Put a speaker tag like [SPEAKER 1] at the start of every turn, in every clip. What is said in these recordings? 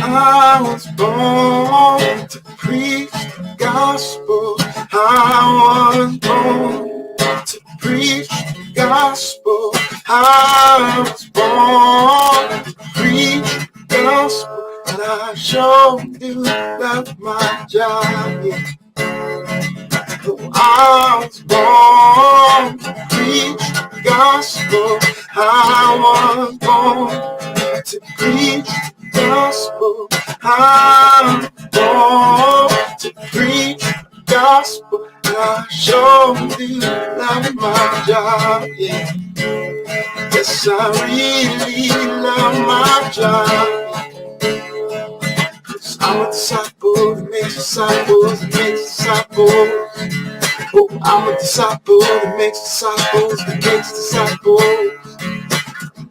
[SPEAKER 1] I was born to preach the gospel. I was born to preach the gospel. I was born to preach the gospel. And I sure do love my job. Yeah. I was born to preach the gospel. I was born to preach the gospel. I'm born to preach the gospel. And I sure do love my job. Yeah. Yes, I really love my job. I'm a disciple that makes disciples that makes disciples. Oh, I'm a disciple that makes disciples that makes disciples.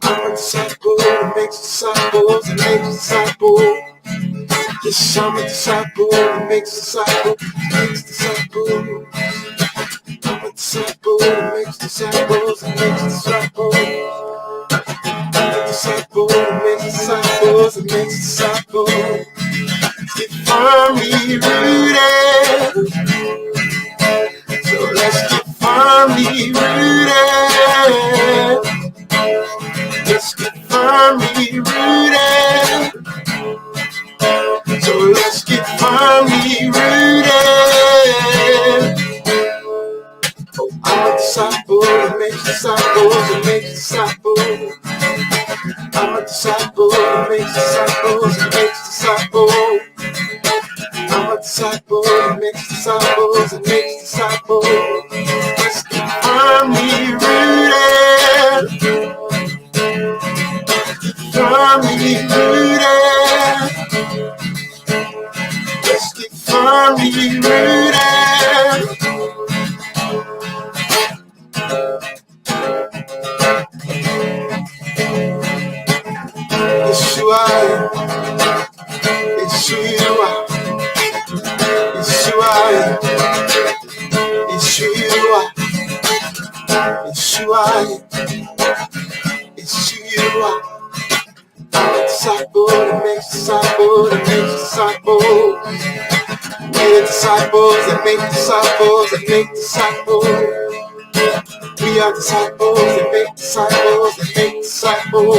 [SPEAKER 1] I'm a disciple that makes disciples that makes disciples. Yes, I'm a disciple that makes disciples that makes disciples. I'm a disciple that makes disciples that makes disciples. I'm a disciple that makes disciples that makes disciples. Get firmly rooted. So let's get firmly rooted. Let's get firmly rooted. So let's get firmly rooted. Oh, I'm a disciple that makes disciples that makes disciples. I'm a disciple that makes disciples that makes disciples. I'm a disciple that makes disciples that makes disciples. Let's get firmly rooted. Firmly rooted. Let's get firmly rooted. Yeshua, Yeshua, Yeshua, Yeshua, Yeshua, Yeshua. I'm a disciple that makes disciples that makes disciples. We're disciples that make disciples that make disciples. We are disciples that make disciples that make disciples.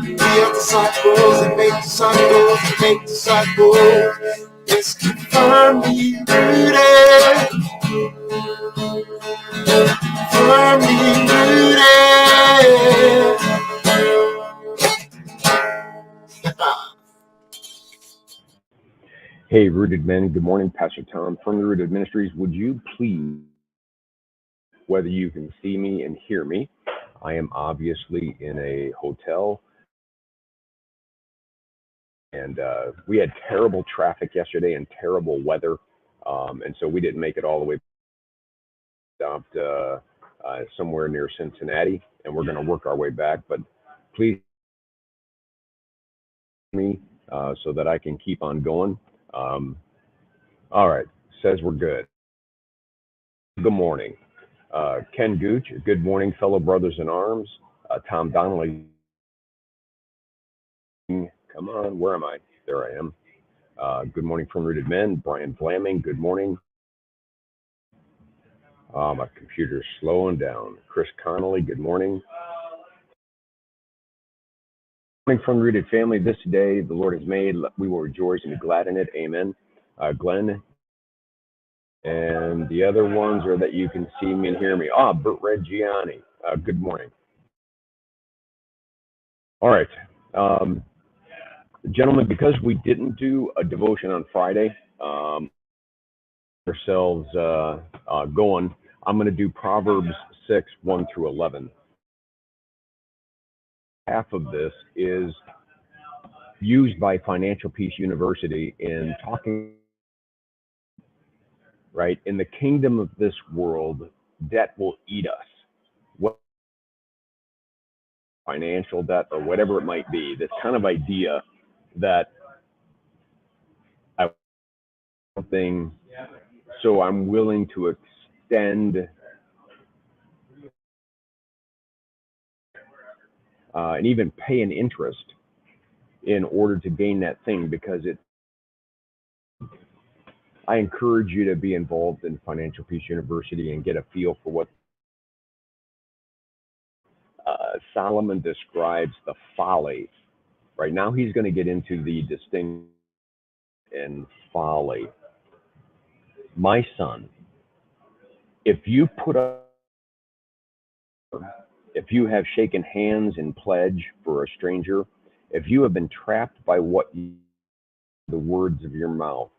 [SPEAKER 1] We are disciples that make disciples that make disciples. Let's get firmly rooted. Firmly rooted.
[SPEAKER 2] Hey, Rooted Men. Good morning, Pastor Tom from the Rooted Ministries. Would you please, whether you can see me and hear me, I am obviously in a hotel, and we had terrible traffic yesterday and terrible weather, and so we didn't make it all the way. Stopped somewhere near Cincinnati, and we're going to work our way back. But please, me so that I can keep on going. All right, says we're good. Good morning. Ken Gooch, good morning, fellow brothers in arms. Tom Donnelly, come on, where am I? There I am. Good morning from Rooted Men. Brian Flaming, good morning. My computer's slowing down. Chris Connolly, good morning. Good morning from Rooted Family. This day the Lord has made. We will rejoice and be glad in it. Amen. Glenn, and the other ones are that you can see me and hear me. Bert Reggiani, good morning. All right. Gentlemen, because we didn't do a devotion on Friday, ourselves going, I'm going to do Proverbs 6, 1 through 11. Half of this is used by Financial Peace University in talking, right? In the kingdom of this world, debt will eat us. What financial debt or whatever it might be, this kind of idea that I something, so I'm willing to extend and even pay an interest in order to gain that thing, because I encourage you to be involved in Financial Peace University and get a feel for what Solomon describes the folly. Right now, he's going to get into the distinction in folly. My son, if you put up, if you have shaken hands in pledge for a stranger, if you have been trapped by the words of your mouth,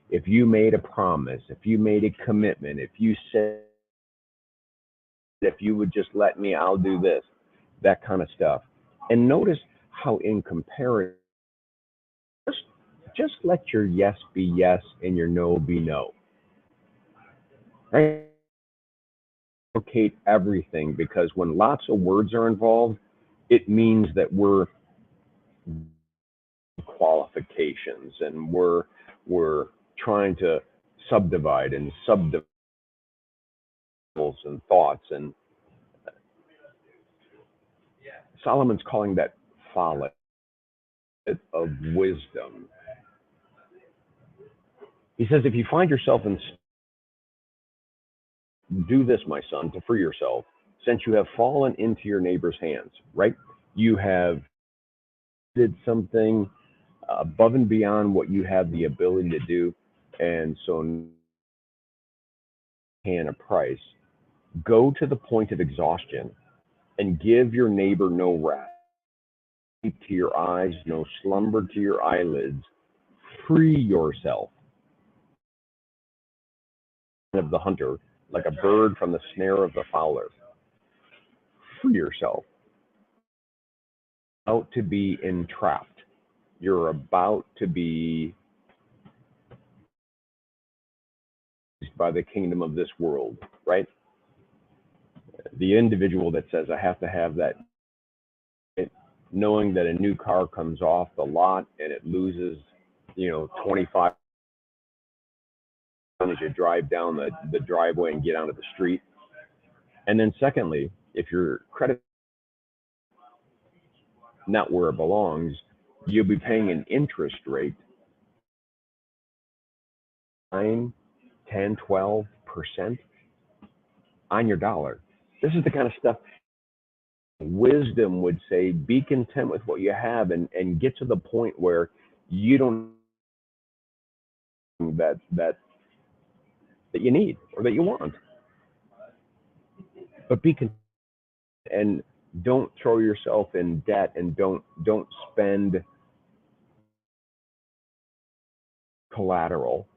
[SPEAKER 2] if you made a promise, if you made a commitment, if you said, if you would just let me, I'll do this, that kind of stuff. And notice how in comparison, just, just let your yes be yes and your no be no. Right? Complicate everything, because when lots of words are involved, it means that we're qualifications and we're trying to subdivide and subdivide and thoughts, and Solomon's calling that folly of wisdom. He says, if you find yourself in, do this, my son, to free yourself, since you have fallen into your neighbor's hands, right? You have did something above and beyond what you have the ability to do, and so paying a price. Go to the point of exhaustion and give your neighbor no rest. Sleep to your eyes, no slumber to your eyelids. Free yourself of the hunter, like a bird from the snare of the fowler. Free yourself. Out to be entrapped. You're about to be by the kingdom of this world, right? The individual that says, I have to have that, knowing that a new car comes off the lot and it loses, 25 as you drive down the driveway and get onto the street. And then secondly, if your credit not where it belongs, you'll be paying an interest rate 9, 10, 12% on your dollar. This is the kind of stuff wisdom would say, be content with what you have, and get to the point where you don't that you need or that you want. But be content and don't throw yourself in debt, and don't spend collateral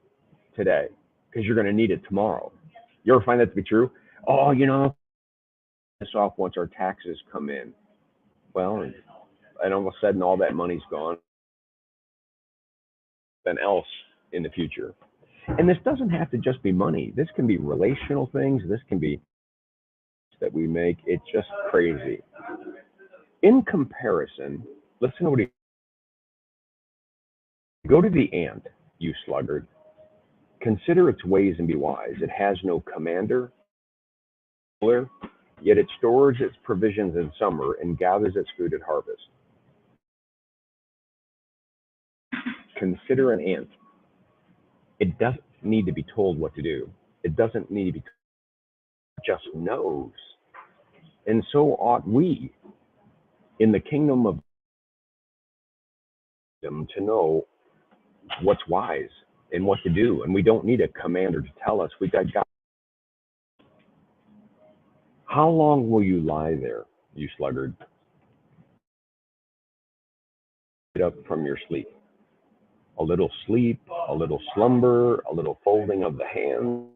[SPEAKER 2] today, because you're going to need it tomorrow. You ever find that to be true? Oh, this off once our taxes come in. Well, and all of a sudden all that money's gone. Then else in the future. And this doesn't have to just be money. This can be relational things. This can be that we make. It's just crazy. In comparison, listen to what he go to the ant, you sluggard. Consider its ways and be wise. It has no commander, yet it stores its provisions in summer and gathers its food at harvest. Consider an ant. It doesn't need to be told what to do. It doesn't need to be told, it just knows. And so ought we in the kingdom of them to know what's wise and what to do. And we don't need a commander to tell us. We got God. How long will you lie there, you sluggard? Get up from your sleep. A little sleep, a little slumber, a little folding of the hands,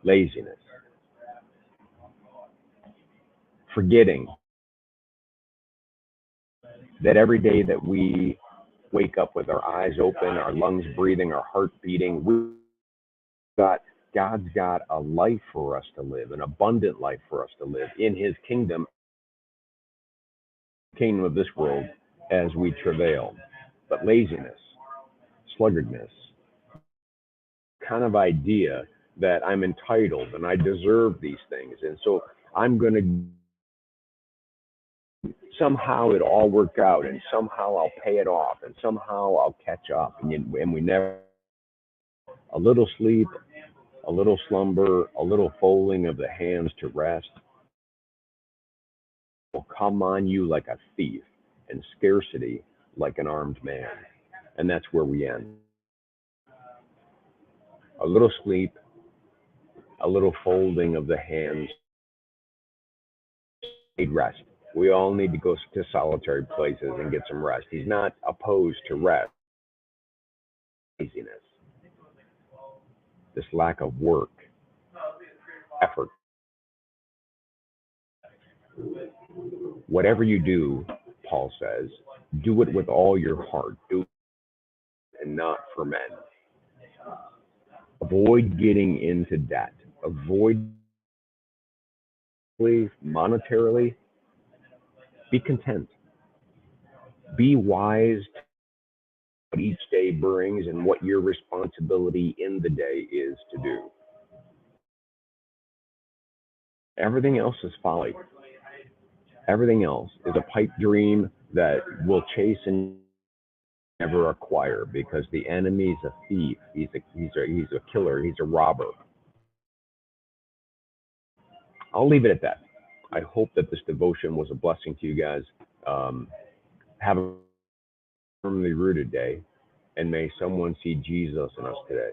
[SPEAKER 2] laziness, forgetting that every day that we wake up with our eyes open, our lungs breathing, our heart beating, God's got a life for us to live, an abundant life for us to live in his kingdom of this world as we travail. But laziness, sluggardness, kind of idea that I'm entitled and I deserve these things, and so I'm going to somehow it all work out, and somehow I'll pay it off, and somehow I'll catch up, and we never. A little sleep, a little slumber, a little folding of the hands to rest will come on you like a thief, and scarcity like an armed man. And that's where we end. A little sleep, a little folding of the hands, need rest. We all need to go to solitary places and get some rest. He's not opposed to rest. Laziness, this lack of work, effort. Whatever you do, Paul says, do it with all your heart. Do it and not for men. Avoid getting into debt. Avoid monetarily. Be content. Be wise to what each day brings and what your responsibility in the day is to do. Everything else is folly. Everything else is a pipe dream that will chase and never acquire, because the enemy is a thief. He's a killer. He's a robber. I'll leave it at that. I hope that this devotion was a blessing to you guys. Have a firmly rooted day, and may someone see Jesus in us today.